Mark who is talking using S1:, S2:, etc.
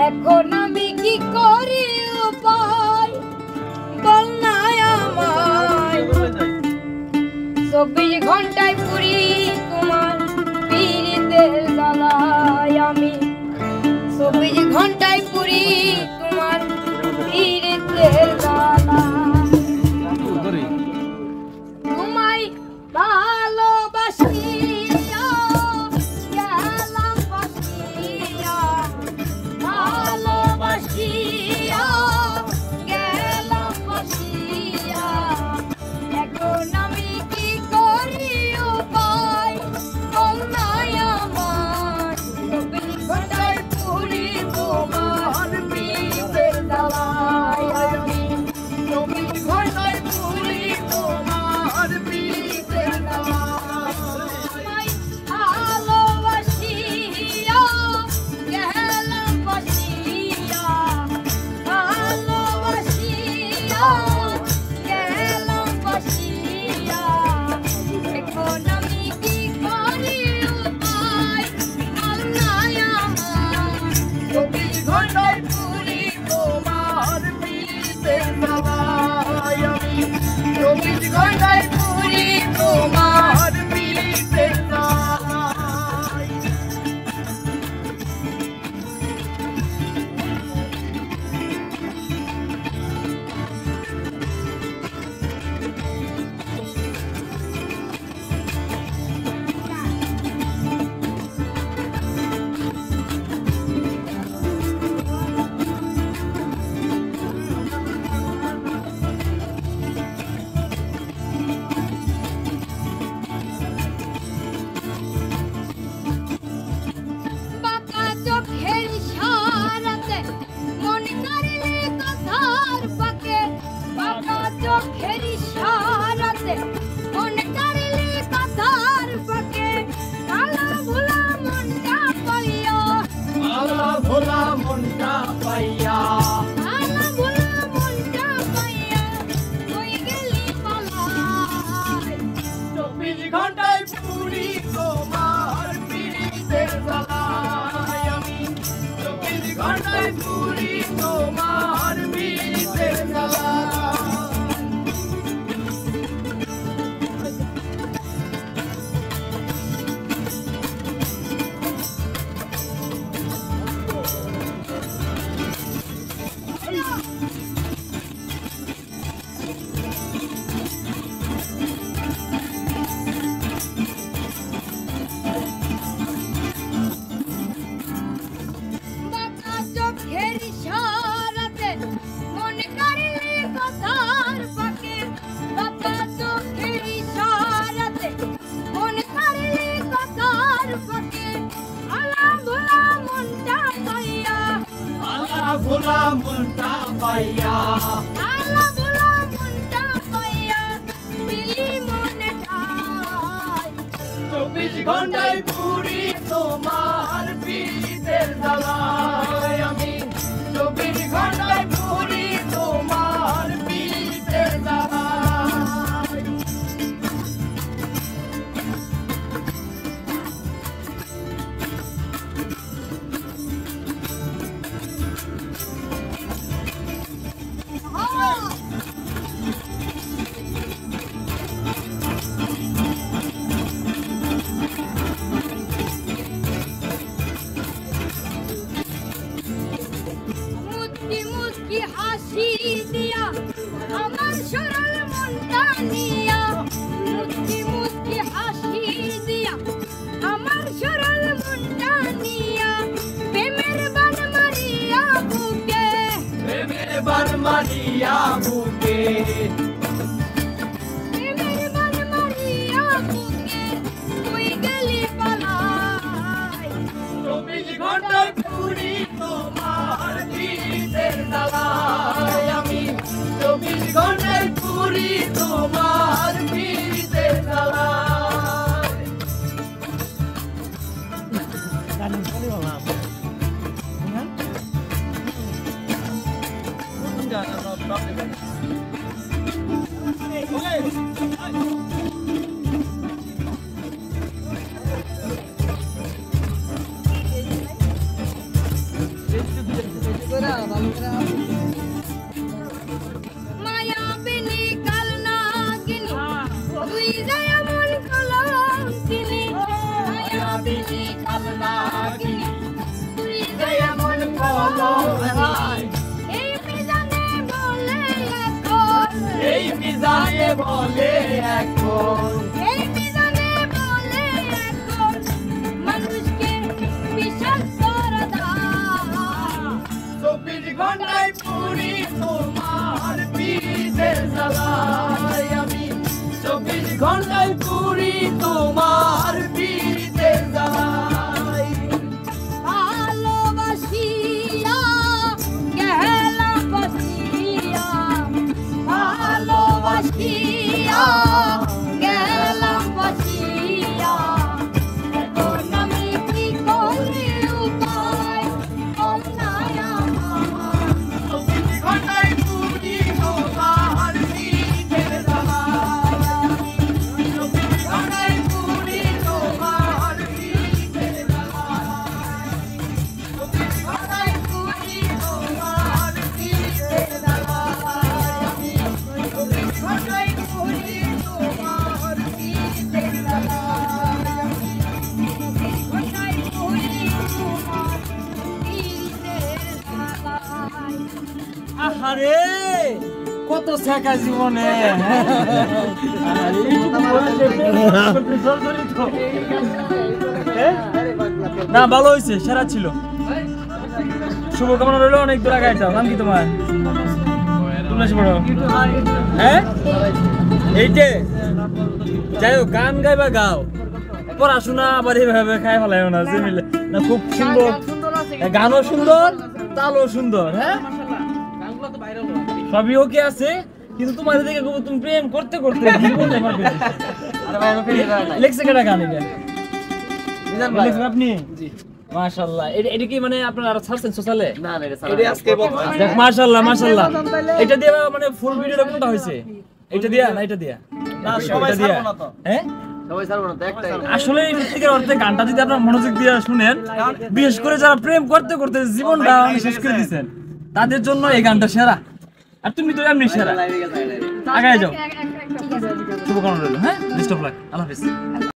S1: এখন আমি কি করি উপায় বল না আমায় 24 ঘন্টায় পুরি তোমার পীড়িতের জ্বালায় আমি 24 ঘন্টায় পুরি তোমার পীড়িতের জ্বালা তোমায় ভালোবাসিয়া গেলাম বাসিয়া ভালোবাসিয়া গেলাম বাসিয়া এখন আমি কি করি উপায় বল না আমার 24 ঘন্টায় পুরি তোমার পীড়িতের জ্বালায় আমি 24 ঘন্টায় পুরি তোমার পীড়িতের জ্বালায় ভালোবাসিয়া গেলাম বাসিয়া ভালোবাসিয়া গেলাম বাসিয়া এখন আমি কি করি উপায় বল না আমার 24 ঘন্টায় পুরি তোমার পীড়িতের জ্বালায় আমি 24 ঘন্টায় পুরি তোমার পীড়িতের জ্বালায় বাঁকা চোখের ইশারাতে মন কাড়লে কথার ফাঁকে বাঁকা চোখের ইশারাতে মন কাড়লে কথার ফাঁকে কালা ভোলা মনটা পাইয়া
S2: আলা ভোলা মনটা পাইয়া
S1: কালা ভোলা মনটা পাইয়া কই গেলি পালায়
S2: 24 ঘন্টায় পুরি তোমার পীড়িতের জ্বালায় আমি 24 ঘন্টায় পুরি তোমার পীড়িতের জ্বালায়
S1: বাঁকা চোখের ইশারাতে মন কাড়লে কথার ফাঁকে বাঁকা চোখের ইশারাতে মন কাড়লে কথার ফাঁকে আলা ভোলা মনটা পাইয়া
S2: আলা ভোলা মনটা পাইয়া
S1: আলা ভোলা মনটা পাইয়া দিলি মনে ঠাই
S2: 24 ঘন্টায় পুরি তোমার পীড়িতের জ্বালায় আমি 24 ঘন্টায় পুরি তোমার পীড়িতের জ্বালায়
S1: মুচকি মুচকি হাসি দিয়া আমার সরল মনটা নিয়া মুচকি মুচকি হাসি দিয়া আমার সরল মনটা নিয়া প্রেমের বান মারিয়া বুকে
S2: প্রেমের বান মারিয়া বুকে
S1: প্রেমের বান মারিয়া বুকে তুই গেলি পালাই
S2: 24 ঘন্টায় পুরি তোমার পীড়িতের জ্বালায় আমি 24 ঘন্টায় পুরি তোমার পীড়িতের জ্বালায় Okay. মিজানে বলে এখন
S1: এই মিজানে বলে এখন মানুষকে বিশ্বাস করা দায়
S2: 24 ঘন্টায় পুরি তোমার পীড়িতের জ্বালায় আমি 24 ঘন্টায় পুরি তোমার পীড়িতের জ্বালায়
S1: ভালোবাসিয়া গেলাম বাসিয়া ভালোবাসিয়া গেলাম বাসিয়া এখন আমি কি করি উপায় অন্যায় আমার
S2: 24 ঘন্টায় পুরি তোমার পীড়িতের জ্বালায় 24 ঘন্টায় পুরি তোমার পীড়িতের জ্বালায় 24 ঘন্টায় পুরি তোমার পীড়িতের জ্বালায় 24 ঘন্টায় পুরি তোমার পীড়িতের জ্বালায়
S1: ঘন্টায় পুরি তোমার পীড়িতের জ্বালায়
S3: আহারে কত শেখা জীবনে না ভালো হয়েছে সেরা ছিল শুভকামনা রইলো অনেক দূর আগায় যাও নাম কি তোমার তোমরা এসে পড়ো হ্যাঁ এইটে যাই হোক গান গাইবা গাও পড়াশোনা আবার এইভাবে খাই ফেলায় না যে মিলে না খুব সুন্দর গানও সুন্দর তালও সুন্দর হ্যাঁ সবই ওকে আছে কিন্তু তোমার দিকে তুমি প্রেম করতে করতে জীবনটা পার করে দিছো। লেখছে কেটা গান এটা লিখছেন আপনি মাশাআল্লাহ এটা কি মানে আপনারা আর ছাড়ছেন সোশ্যালে
S2: না না এটা আজকে
S3: দেখ মাশাআল্লাহ মাশাআল্লাহ এটা দিয়ে মানে ফুল ভিডিওটা কোনটা হইছে এটা দিয়া না এটা দিয়া না সবাই ছাড়বো না তো হ্যাঁ
S2: সবাই ছাড়বো না তো একটাই
S3: আসলে এই সত্যিকার অর্থে গানটা যদি আপনারা মনোযোগ দিয়ে শুনেন বিশেষ করে যারা প্রেম করতে করতে জীবনটা শেষ করে দিয়েছেন তাদের জন্য এই গানটা সেরা আর তুমি তো এমনি সেরা আগায় যাও শুভকামনা রইলো হ্যাঁ বেস্ট অফ লাক আল্লাহ হাফেজ